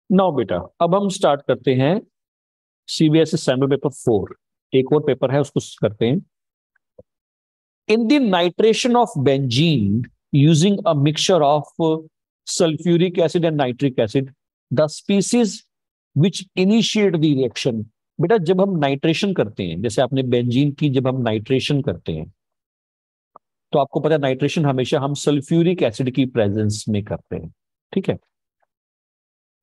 Now बेटा अब हम स्टार्ट करते हैं सीबीएसई सेमी पेपर 4। एक और पेपर है उसको करते हैं। In the nitration of benzene using a mixture of sulphuric acid and nitric acid the species which initiate the reaction. बेटा जब हम नाइट्रेशन करते हैं, जैसे आपने बेंजीन की जब हम नाइट्रेशन करते हैं तो आपको पता है नाइट्रेशन हमेशा हम सल्फ्यूरिक एसिड की प्रेजेंस में करते हैं, ठीक है।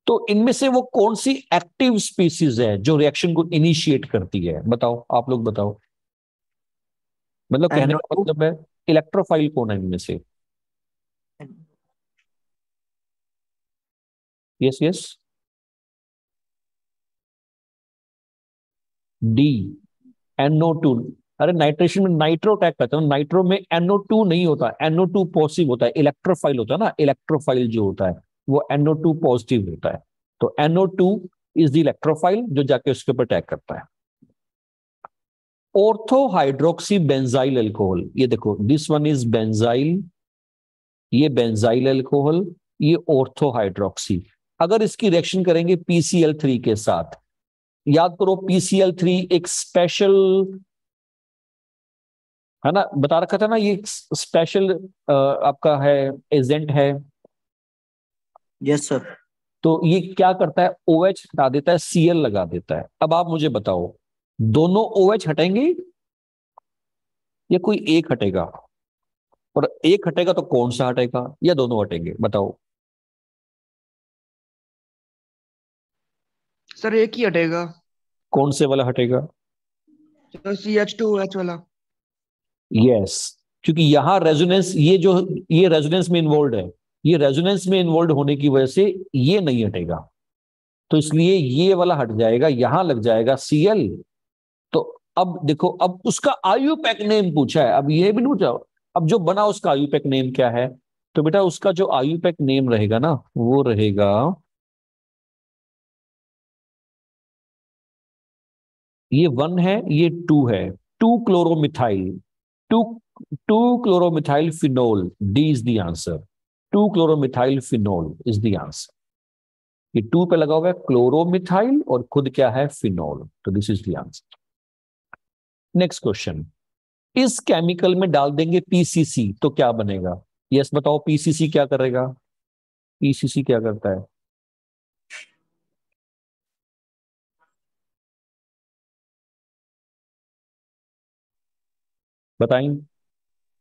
तो इनमें से वो कौन सी एक्टिव स्पीसीज है जो रिएक्शन को इनिशिएट करती है? बताओ, आप लोग बताओ। मतलब कहने का NO2। मतलब है इलेक्ट्रोफाइल कौन है इनमें से? Yes yes, D, NO2। अरे नाइट्रेशन में नाइट्रो टैग करते हैं, नाइट्रो में NO2 नहीं होता, NO2 पॉजिटिव होता है, इलेक्ट्रोफाइल होता है ना, इलेक्ट्रोफाइल जो होता है वो NO2 पॉजिटिव होता है। तो NO2 इज द इलेक्ट्रोफाइल जो जाके उसके ऊपर टैग करता है। ऑर्थो हाइड्रोक्सी बेंजाइल अल्कोहल, ये देखो दिस वन इज बेंजाइल, ये बेंजाइल अल्कोहल, ये ऑर्थो हाइड्रोक्सी। अगर इसकी रिएक्शन करेंगे PCl3 के साथ, याद करो PCl3 एक स्पेशल है ना, बता रखा था ना, ये स्पेशल आपका है एजेंट है। Yes sir. तो ये क्या करता है, OH हटा देता है, Cl लगा देता है। अब आप मुझे बताओ दोनों OH हटेंगे या कोई एक हटेगा? और एक हटेगा तो कौन सा हटेगा, या दोनों हटेंगे? बताओ। सर एक ही हटेगा। कौन से वाला हटेगा? तो CH2OH वाला। यस, क्योंकि यहां रेजोनेंस, ये जो ये रेजोनेंस में इन्वॉल्व है, ये रेजोनेंस में इन्वॉल्व होने की वजह से ये नहीं हटेगा, तो इसलिए ये वाला हट जाएगा, यहां लग जाएगा Cl। तो अब देखो, अब उसका आयुपैक नेम पूछा है, अब ये भी नहीं पूछा अब जो बना उसका आयुपैक नेम क्या है। तो बेटा उसका जो आयुपैक नेम रहेगा ना वो रहेगा, ये 1 है ये 2 है, 2 chloromethyl, two 2 chloromethyl phenol, D is the answer. 2 chloromethyl phenol is the answer. ये 2 पे लगा हुआ है क्लोरोमिथाइल और खुद क्या है, फिनोल, तो this is the answer. Next question, इस केमिकल में डाल देंगे PCC तो क्या बनेगा? यस बताओ, PCC क्या करेगा? PCC क्या करता है? बताएं,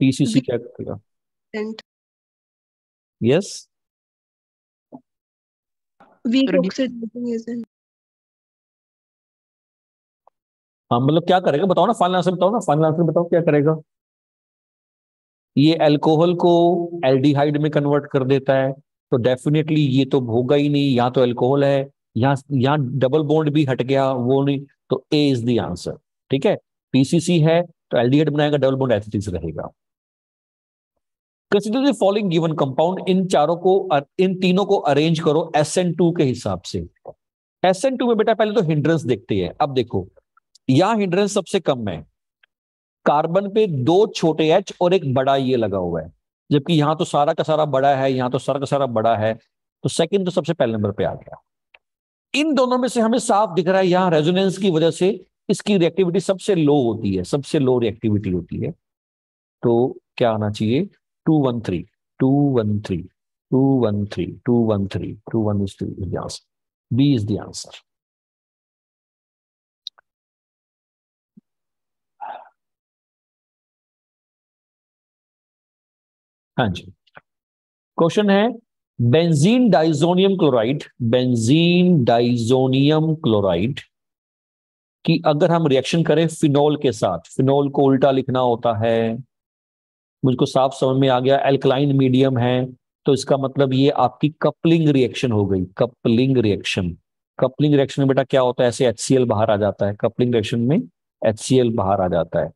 PCC क्या करेगा? Yes, weak oxidising agent. हाँ मतलब क्या करेगा बताओ ना, फाइनल आंसर बताओ ना, फाइनल आंसर बताओ क्या करेगा। ये अल्कोहल को एल्डिहाइड में कन्वर्ट कर देता है, तो डेफिनेटली ये तो होगा ही नहीं, यहाँ तो अल्कोहल है, यहाँ डबल बॉन्ड भी हट गया, वो नहीं, तो ए इज द आंसर। ठीक है, PCC है तो एल्डिहाइड बनाएगा, डबल बॉन्ड एसिडिक रहेगा। Consider the following given compound, इन चारों को, इन तीनों को अरेंज करो SN2 के हिसाब से। SN2 में बेटा पहले तो हिंड्रेंस देखते हैं। अब देखो यहां हिंड्रेंस सबसे कम है, कार्बन पे 2 छोटे H और एक बड़ा ये लगा हुआ है, जबकि यहां तो सारा का सारा बड़ा है, यहां तो सारा का सारा बड़ा है, तो सेकंड तो सबसे पहले नंबर पे आ गया। इन दोनों में से हमें साफ दिख रहा है यहां रेजोनेंस की वजह से इसकी रिएक्टिविटी सबसे लो होती है, सबसे लो रिएक्टिविटी होती है। तो क्या आना चाहिए, 213, 213, 213, 213, 21 is the answer, B is the answer. हाँ जी, क्वेश्चन है benzene diazonium chloride, benzene diazonium chloride कि अगर हम रिएक्शन करें फिनोल के साथ, फिनोल को उल्टा लिखना होता है, मुझको साफ समझ में आ गया, एल्कलाइन मीडियम है, तो इसका मतलब ये आपकी कपलिंग रिएक्शन हो गई, कपलिंग रिएक्शन। कपलिंग रिएक्शन में बेटा क्या होता है, ऐसे HCl बाहर आ जाता है, कपलिंग रिएक्शन में HCl बाहर आ जाता है।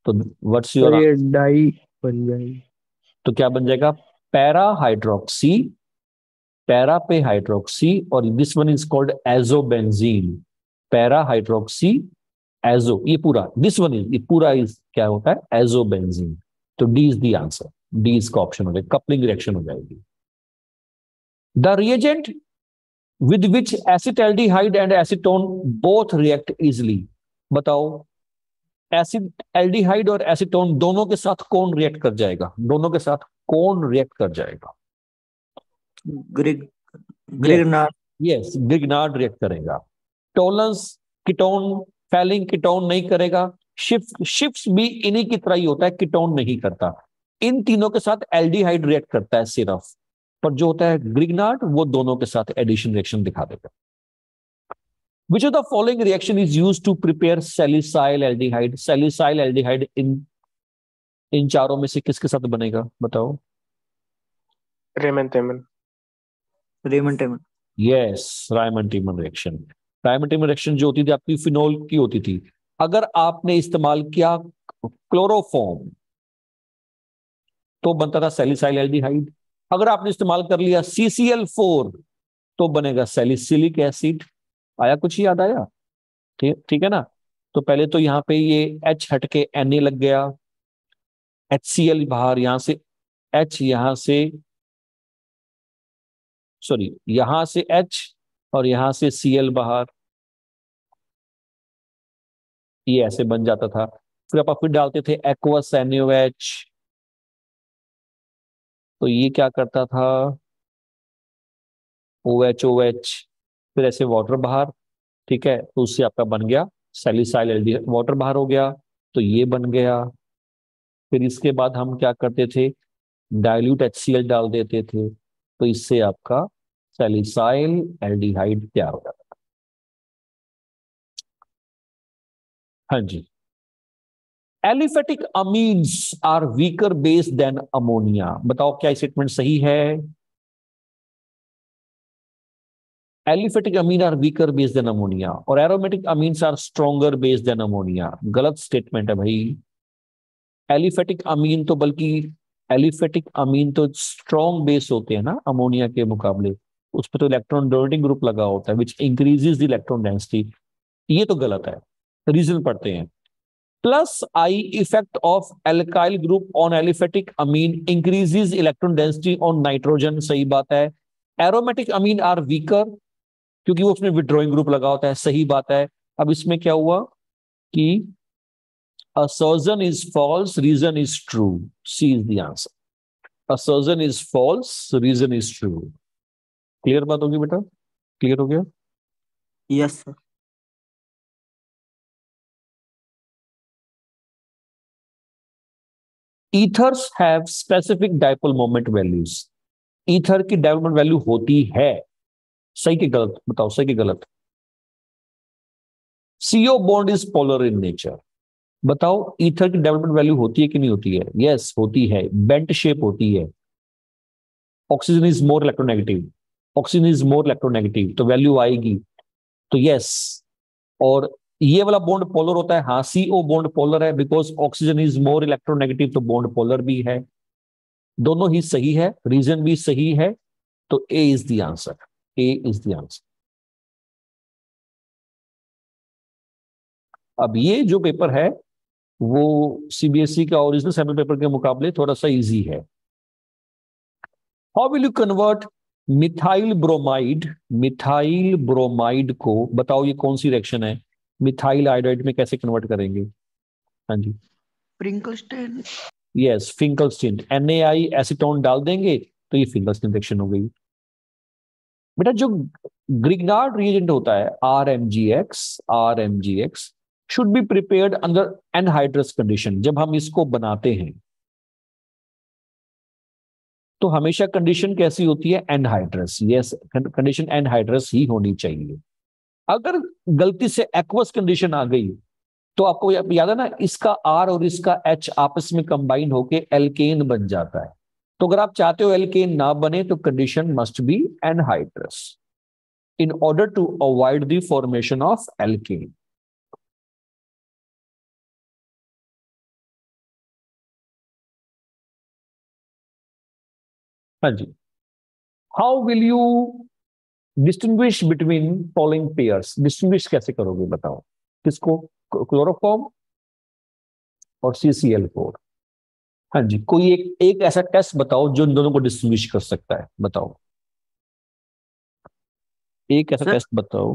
तो व्हाट्स तो योर, ये डाई बन जाएगी। तो क्या बन जाएगा, पैरा हाइड्रोक्सी, पैरा पे हाइड्रोक्सी, और this one is called azobenzene, para hydroxy azo, ये पूरा दिस वन इज, ये पूरा इज क्या होता है, एजोबेंजीन। तो D is the answer, D इसका ऑप्शन हो जाएगा, कपलिंग रिएक्शन हो जाएगी। The reagent with which acetaldehyde and acetone both react easily. बताओ एसिड एल्डिहाइड और एसीटोन दोनों के साथ कौन रिएक्ट कर जाएगा, दोनों के साथ कौन रिएक्ट कर जाएगा? ग्रिग ग्रिग्नार्ड। यस, ग्रिग्नार्ड रिएक्ट करेगा। टोलेंस कीटोन, फैलिंग कीटोन नहीं करेगा। शिफ्ट भी इन्हीं की तरह ही होता है, कीटोन नहीं करता। इन तीनों के साथ एल्डिहाइड रिएक्ट करता है सिर्फ, पर जो होता है ग्रिग्नार्ड वो दोनों के साथ एडिशन रिएक्शन दिखा देगा। Which of the following reaction is used to prepare salicyl aldehyde? Salicyl aldehyde इन चारों में से किसके साथ बनेगा बताओ? रेमन तेमन। Raymond टेमन। Yes, Raymond टीमन reaction. Raymond टीमन reaction जो होती थी आपकी फिनोल की होती थी। अगर आपने इस्तेमाल किया क्लोरोफॉर्म तो बनता था सैलिसाइल एल्डिहाइड। अगर आपने इस्तेमाल कर लिया CCl4 तो बनेगा सैलिसिलिक एसिड। आया, कुछ याद आया? ठीक है ना। तो पहले तो यहां पे ये H हट के Na लग गया, HCl बाहर, यहां से H, यहां से सॉरी यहां से H और यहां से Cl बाहर, ये ऐसे बन जाता था। फिर आप फिर डालते थे एक्वस NaOH, तो ये क्या करता था OH, फिर ऐसे वाटर बाहर, ठीक है, तो उससे आपका बन गया सैलिसाइल एल्डिहाइड। वाटर बाहर हो गया तो ये बन गया। फिर इसके बाद हम क्या करते थे, डाइल्यूट HCl डाल देते थे, तो इससे आपका सैलिसाइल एल्डिहाइड तैयार हो जाता था। हाँ जी। Aliphatic amines are weaker base than ammonia. बताओ क्या स्टेटमेंट सही है? Aliphatic amine are weaker base than ammonia और aromatic amines are stronger base than ammonia. गलत स्टेटमेंट है भाई। एलिफेटिक अमीन तो स्ट्रॉन्ग बेस होते हैं ना अमोनिया के मुकाबले, उस पर तो इलेक्ट्रॉन डोनेटिंग ग्रुप लगा होता है which increases the electron density. ये तो गलत है। रीजन पढ़ते हैं। Plus I effect of alkyl group on aliphatic Amin increases electron density on nitrogen. सही बात है। एरोमेटिक अमीन आर वीकर क्योंकि वो उसमें विड्रॉइंग ग्रुप लगा होता है। सही बात है। अब इसमें क्या हुआ कि assertion is false, reason is true. C is the answer. Assertion is false, reason is true. Clear बात होगी बेटा? क्लियर हो गया? Yes sir. Ethers have specific dipole moment values. Ether की डाइपोल मोमेंट वैल्यू होती है। सही कि गलत बताओ? सही कि गलत? CO bond is polar in nature. बताओ ईथर की डेवलपमेंट वैल्यू होती है कि नहीं होती है? यस होती है, बेंट शेप होती है। Oxygen is more electronegative, oxygen is more electronegative, तो वैल्यू आएगी। तो यस। और ये वाला बॉन्ड पोलर होता है। हाँ, CO बॉन्ड पोलर है because oxygen is more electronegative, तो बॉन्ड पोलर भी है। दोनों ही सही है, रीजन भी सही है, तो A is the answer. A is the answer. अब ये जो पेपर है वो CBSE का ओरिजिनल सैंपल पेपर के मुकाबले थोड़ा सा इजी है। How will you convert methyl bromide को, बताओ ये कौन सी रिएक्शन है, मिथाइल आयोडाइड में कैसे कन्वर्ट करेंगे? हाँ जी, Finkelstein. Yes, Finkelstein. NaI acetone डाल देंगे तो ये फिंकलस्टीन रिएक्शन हो गई। बेटा जो ग्रिग्नार्ड रिएजेंट होता है RMGX should be prepared under anhydrous condition। जब हम इसको बनाते हैं तो हमेशा कंडीशन कैसी होती है? एनहाइड्रस। यस, कंडीशन एनहाइड्रस ही होनी चाहिए। अगर गलती से एक्वस कंडीशन आ गई तो आपको याद है ना, इसका R और इसका H आपस में कंबाइन होके एल्केन बन जाता है। तो अगर आप चाहते हो एल्केन ना बने तो condition must be anhydrous in order to avoid the formation of alkane. हाँ जी। How will you distinguish between following pairs? Distinguish कैसे करोगे बताओ? किसको? क्लोरोफॉर्म और CCl4। हाँ जी, कोई एक ऐसा टेस्ट बताओ जो इन दोनों को डिस्टिंग्विश कर सकता है, बताओ। एक ऐसा सर टेस्ट बताओ।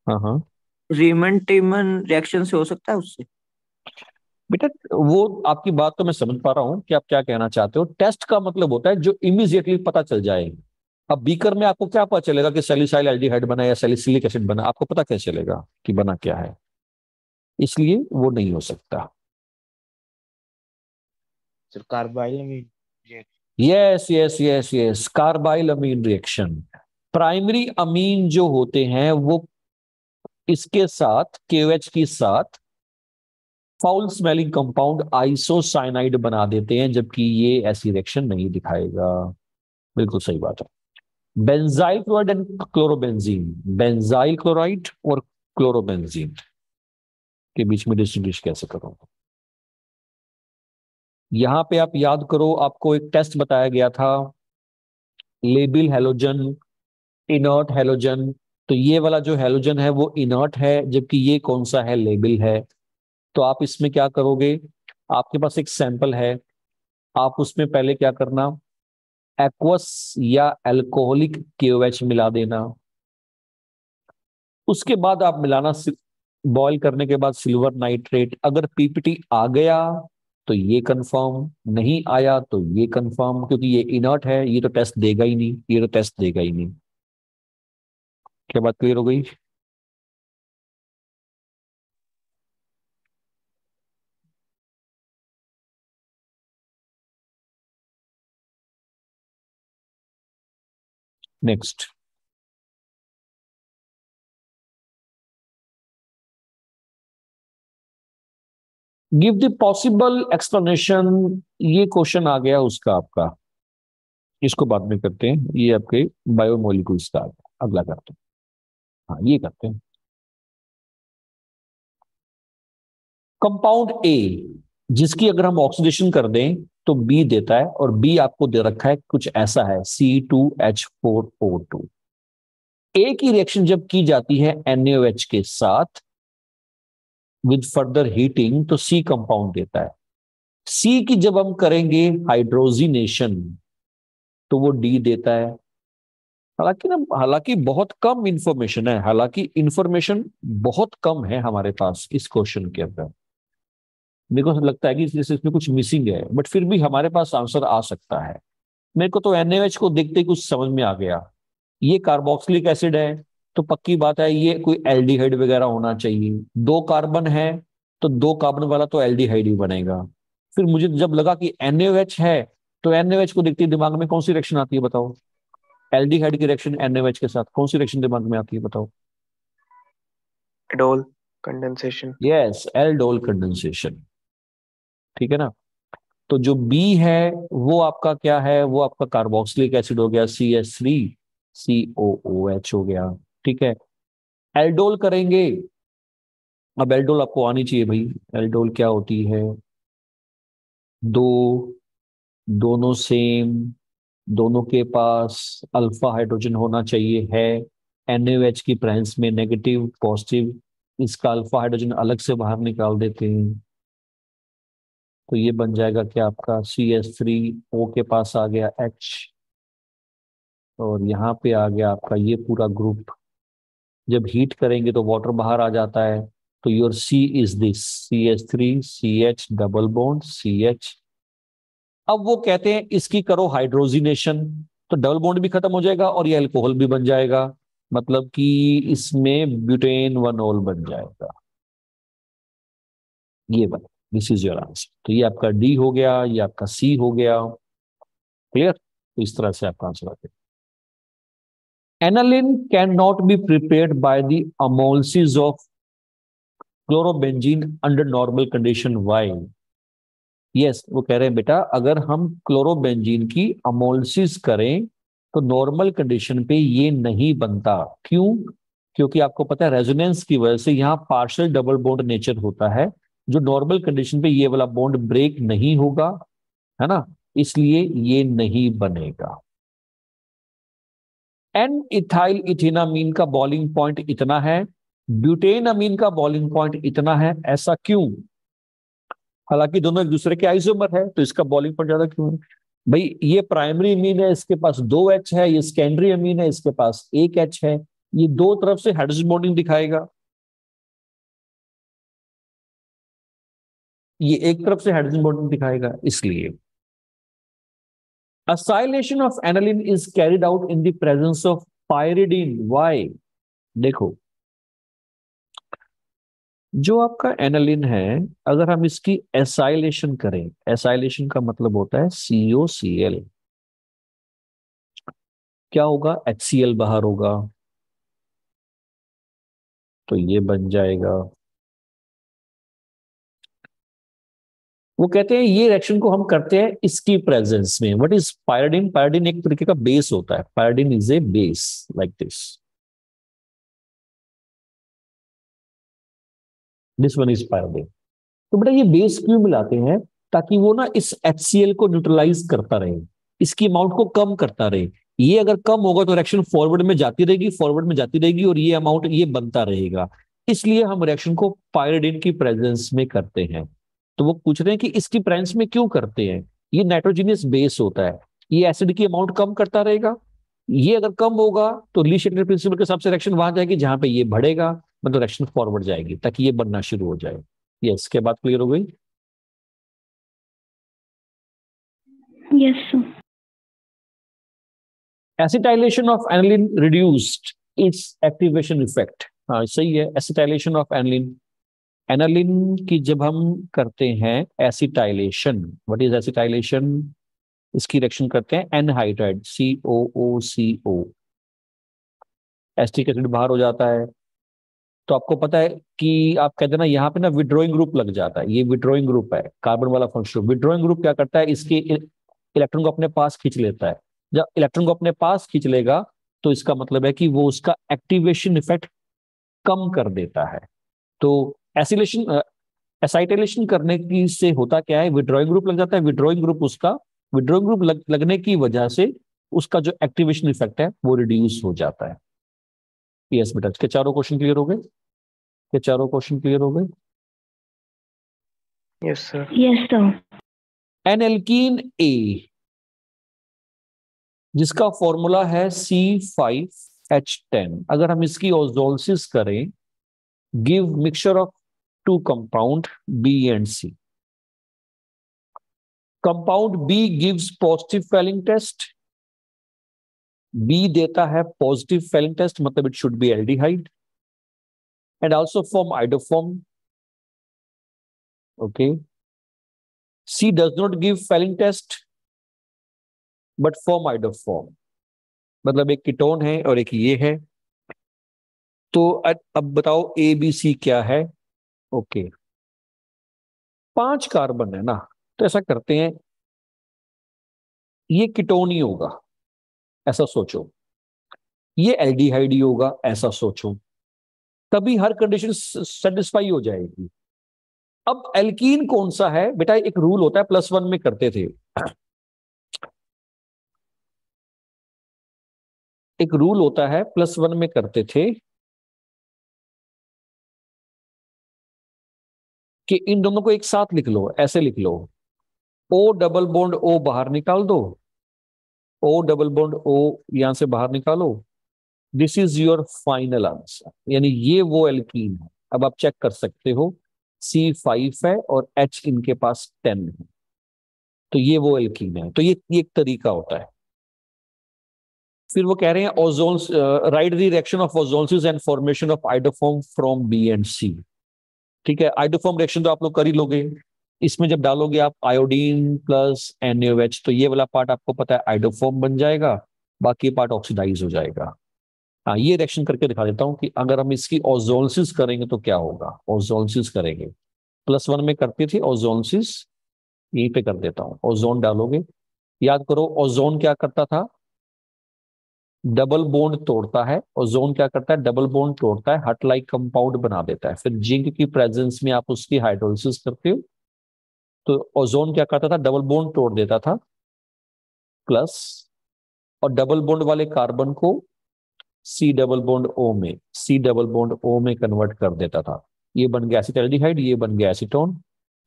हाँ हाँ रीमन टेमन रिएक्शन से हो सकता है उससे? बेटा, वो आपकी बात तो मैं समझ पा रहा हूं कि आप क्या कहना चाहते हो। टेस्ट का मतलब होता है जो इमीडिएटली पता चल जाए। अब बीकर में आपको क्या पता चलेगा कि सैलिसाइल एल्डिहाइड बना या सैलिसिलिक एसिड बना? आपको पता कैसे चलेगा कि बना क्या है? इसलिए वो नहीं हो सकता। Sir carbylamine reaction. Yes yes yes yes, carbylamine reaction. Primary amine जो होते हैं वो इसके साथ KOH के साथ फाउल स्मेलिंग कंपाउंड आइसोसाइनाइड बना देते हैं, जबकि ये ऐसी रिएक्शन नहीं दिखाएगा। बिल्कुल सही बात है। Benzyl chloride and chlorobenzene, benzyl chloride और क्लोरोबेंजीन के बीच में डिस्टिंग्विश कैसे करूं? यहां पे आप याद करो, आपको एक टेस्ट बताया गया था, लेबिल हैलोजन, इनर्ट हैलोजन। तो ये वाला जो हैलोजन है वो इनर्ट है, जबकि ये कौन सा है? लेबिल है। तो आप इसमें क्या करोगे? आपके पास एक सैंपल है, आप उसमें पहले क्या करना, एक्वस या अल्कोहलिक KOH मिला देना। उसके बाद आप मिलाना बॉईल करने के बाद सिल्वर नाइट्रेट। अगर PPT आ गया तो ये कंफर्म, नहीं आया तो ये कंफर्म, क्योंकि ये इनर्ट है, ये तो टेस्ट देगा ही नहीं, ये तो टेस्ट देगा ही नहीं। क्या बात क्लियर हो गई? Next, give the possible explanation. ये क्वेश्चन आ गया उसका आपका, इसको बाद में करते हैं, ये आपके बायोमोलिक्यूल्स का अगला करते हैं। हाँ ये करते हैं। कंपाउंड ए जिसकी अगर हम ऑक्सीडेशन कर दें तो बी देता है, और बी आपको दे रखा है कुछ ऐसा है, C2H4O2। ए की रिएक्शन जब की जाती है NaOH के साथ विद फर्दर हीटिंग तो सी कंपाउंड देता है। सी की जब हम करेंगे हाइड्रोजिनेशन तो वो डी देता है। हालांकि बहुत कम इंफॉर्मेशन है, हालांकि इंफॉर्मेशन बहुत कम है हमारे पास इस क्वेश्चन के अंदर। मेरे को लगता है कि जैसे इसमें कुछ मिसिंग है, बट फिर भी हमारे पास आंसर आ सकता है। मेरे को तो NaOH को देखते ही कुछ समझ में आ गया, ये कार्बोक्सिलिक एसिड है, तो पक्की बात है ये कोई एल्डिहाइड वगैरह होना चाहिए। दो कार्बन है तो दो कार्बन वाला तो एल्डिहाइड ही बनेगा। फिर मुझे जब लगा कि NaOH है, तो NaOH को देखते ही दिमाग में कौन सी रिएक्शन आती है बताओ? एल्डिहाइड की रिएक्शन NaOH के साथ कौन सी रिएक्शन दिमाग में आती है बताओ? Adol condensation. Yes, aldol condensation. ठीक है ना? तो जो बी है वो आपका क्या है? वो आपका कार्बोक्सिलिक एसिड हो गया, CH3COOH हो गया। ठीक है, एल्डोल करेंगे। अब एल्डोल आपको आनी चाहिए भाई, एल्डोल क्या होती है? दो, दोनों सेम, दोनों के पास अल्फा हाइड्रोजन होना चाहिए, है NaOH की प्रेजेंस में नेगेटिव पॉजिटिव, इसका अल्फा हाइड्रोजन अलग से बाहर निकाल देते हैं। तो ये बन जाएगा क्या आपका? CH3O के पास आ गया H, और यहाँ पे आ गया आपका ये पूरा ग्रुप। जब हीट करेंगे तो वाटर बाहर आ जाता है, तो your C is this, CH3CH double bond CH। अब वो कहते हैं इसकी करो हाइड्रोजिनेशन, तो डबल बॉन्ड भी खत्म हो जाएगा और ये अल्कोहल भी बन जाएगा, मतलब कि इसमें ब्यूटेन 1 बन जाएगा। ये बन, दिस इज योर आंसर। तो ये आपका डी हो गया, ये आपका सी हो गया। क्लियर? तो इस तरह से आपका आंसर आ गया। Aniline cannot be prepared by the emulsions of chlorobenzene under normal condition. Why? Yes, वो कह रहे हैं बेटा अगर हम क्लोरोबेंजीन की अमोल्सिस करें तो नॉर्मल कंडीशन पे ये नहीं बनता। क्यों? क्योंकि आपको पता है रेजोनेंस की वजह से यहाँ पार्शियल डबल बॉन्ड नेचर होता है, जो नॉर्मल कंडीशन पे ये वाला बॉन्ड ब्रेक नहीं होगा, है ना, इसलिए ये नहीं बनेगा। एन इथाइल इथेनामीन का बॉइलिंग पॉइंट इतना है, ब्यूटेन अमीन का बॉइलिंग पॉइंट इतना है, ऐसा क्यों? हालांकि दोनों एक दूसरे के आइसोमर है, तो इसका बॉइलिंग पॉइंट ज्यादा क्यों है? भाई ये प्राइमरी अमीन है, इसके पास 2 H है, ये सेकेंडरी अमीन है, इसके पास 1 H है, ये दो तरफ से हाइड्रोजन बॉन्डिंग दिखाएगा, ये एक तरफ से हाइड्रोजन बॉन्डिंग दिखाएगा, इसलिए acylation of aniline is carried out in the presence of pyridine. Why? देखो, जो आपका एनालिन है, अगर हम इसकी एसाइलेशन करें, एसाइलेशन का मतलब होता है COCl, क्या होगा? HCl बाहर होगा, तो ये बन जाएगा। वो कहते हैं ये रिएक्शन को हम करते हैं इसकी प्रेजेंस में। What is pyridine? पायरिडीन एक तरीके का बेस होता है। Pyridine is a base like this one is pyridine. तो बेटा ये बेस क्यों मिलाते हैं? ताकि वो ना इस HCl को न्यूट्रलाइज करता रहे, इसकी अमाउंट को कम करता रहे। ये अगर कम होगा तो रिएक्शन फॉरवर्ड में जाती रहेगी, फॉरवर्ड में जाती रहेगी, और ये अमाउंट ये बनता रहेगा। इसलिए हम रिएक्शन को पायरिडीन की प्रेजेंस में करते हैं। तो वो पूछ रहे हैं कि इसकी प्रेजेंस में क्यों करते हैं? ये नाइट्रोजीनियस बेस होता है, ये एसिड की अमाउंट कम करता रहेगा। ये अगर कम होगा तो ली शेल्टर प्रिंसिपल के हिसाब से रिएक्शन वहां जाएगी जहां पे ये बढ़ेगा, मतलब रिएक्शन फॉरवर्ड जाएगी ताकि ये बनना शुरू हो जाए। ये इसके बाद क्लियर हो गई? Yes sir. Acetylation of aniline reduced it's activation effect. हाँ सही है, एसिटाइलेशन ऑफ एनिलीन। एनालिन की जब हम करते हैं एसिटाइलेशन, व्हाट इज एसिटाइलेशन? इसकी रिएक्शन करते हैं एनहाइड्राइड, COOCO, एसिटिक एसिड बाहर हो जाता है। तो आपको पता है कि आप कहते हैं ना, यहाँ पे ना विड्रॉइंग ग्रुप लग जाता है। ये विड्रॉइंग ग्रुप है, कार्बन वाला फंक्शन। विड्रॉइंग ग्रुप क्या करता है? इसके इलेक्ट्रॉन को अपने पास खींच लेता है। जब इलेक्ट्रॉन को अपने पास खींच लेगा तो इसका मतलब है कि वो उसका एक्टिवेशन इफेक्ट कम कर देता है। तो एसिलेशन एसाइटेलेशन करने की से होता क्या है? विड्रॉइंग ग्रुप लग जाता है। विड्रॉइंग ग्रुप लगने की वजह से उसका जो एक्टिवेशन इफेक्ट है वो रिड्यूस हो जाता है। यस बेटा, के चारों क्वेश्चन क्लियर हो गए? के चारों क्वेश्चन क्लियर हो गए? Yes sir. Yes sir. An alkene A, जिसका फॉर्मूला है C5H10, अगर हम इसकी ऑजोलिसिस करें, give mixture of two compound B and C। Compound B gives positive Fehling test, B देता है पॉजिटिव फेलिंग टेस्ट, मतलब it should be aldehyde and also form iodoform. Okay, C does not give Fehling test but form iodoform, मतलब एक ketone है और एक ये है। तो अब बताओ ABC क्या है? ओके, 5 कार्बन है ना, तो ऐसा करते हैं, ये कीटोन ही होगा, ऐसा सोचो। ये एल्डिहाइड ही होगा, ऐसा सोचो। तभी हर कंडीशन सेटिस्फाई हो जाएगी। अब एल्कीन कौन सा है बेटा? एक रूल होता है, +1 में करते थे, एक रूल होता है +1 में करते थे कि इन दोनों को एक साथ लिख लो, ऐसे लिख लो, O डबल बॉन्ड O बाहर निकाल दो, O डबल बॉन्ड O यहां से बाहर निकालो, this is your final answer. यानी ये वो एल्कीन है। अब आप चेक कर सकते हो, C5 है और H इनके पास 10 है, तो ये वो एल्कीन है। तो ये एक तरीका होता है। फिर वो कह रहे हैं ozone, write the reaction of ozonolysis and formation of iodoform from B and C। ठीक है, आइडोफॉर्म रिएक्शन तो आप लोग कर ही लोगे। इसमें जब डालोगे आप आयोडीन प्लस NaOH, तो ये वाला पार्ट आपको पता है आइडोफॉर्म बन जाएगा, बाकी पार्ट ऑक्सीडाइज हो जाएगा। हाँ, ये रिएक्शन करके दिखा देता हूं कि अगर हम इसकी ओजोलिसिस करेंगे तो क्या होगा। ओजोलिसिस करेंगे, +1 में करती थी ओजोलिसिस, यहीं पे कर देता हूं। ओजोन डालोगे, याद करो ओजोन क्या करता था? डबल बॉन्ड तोड़ता है। ओजोन क्या करता है? डबल बॉन्ड तोड़ता है, हट लाइक कंपाउंड बना देता है। फिर जिंक की प्रेजेंस में आप उसकी हाइड्रोलिसिस करते हो, तो ओजोन क्या करता था? डबल बॉन्ड तोड़ देता था प्लस, और डबल बॉन्ड वाले कार्बन को C डबल बॉन्ड O में कन्वर्ट कर देता था। ये बन गया एसिटाल्डिहाइड, ये बन गया एसीटोन।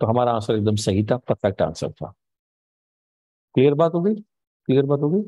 तो हमारा आंसर एकदम सही था, परफेक्ट आंसर था। क्लियर बात हो गई? क्लियर बात हो गई?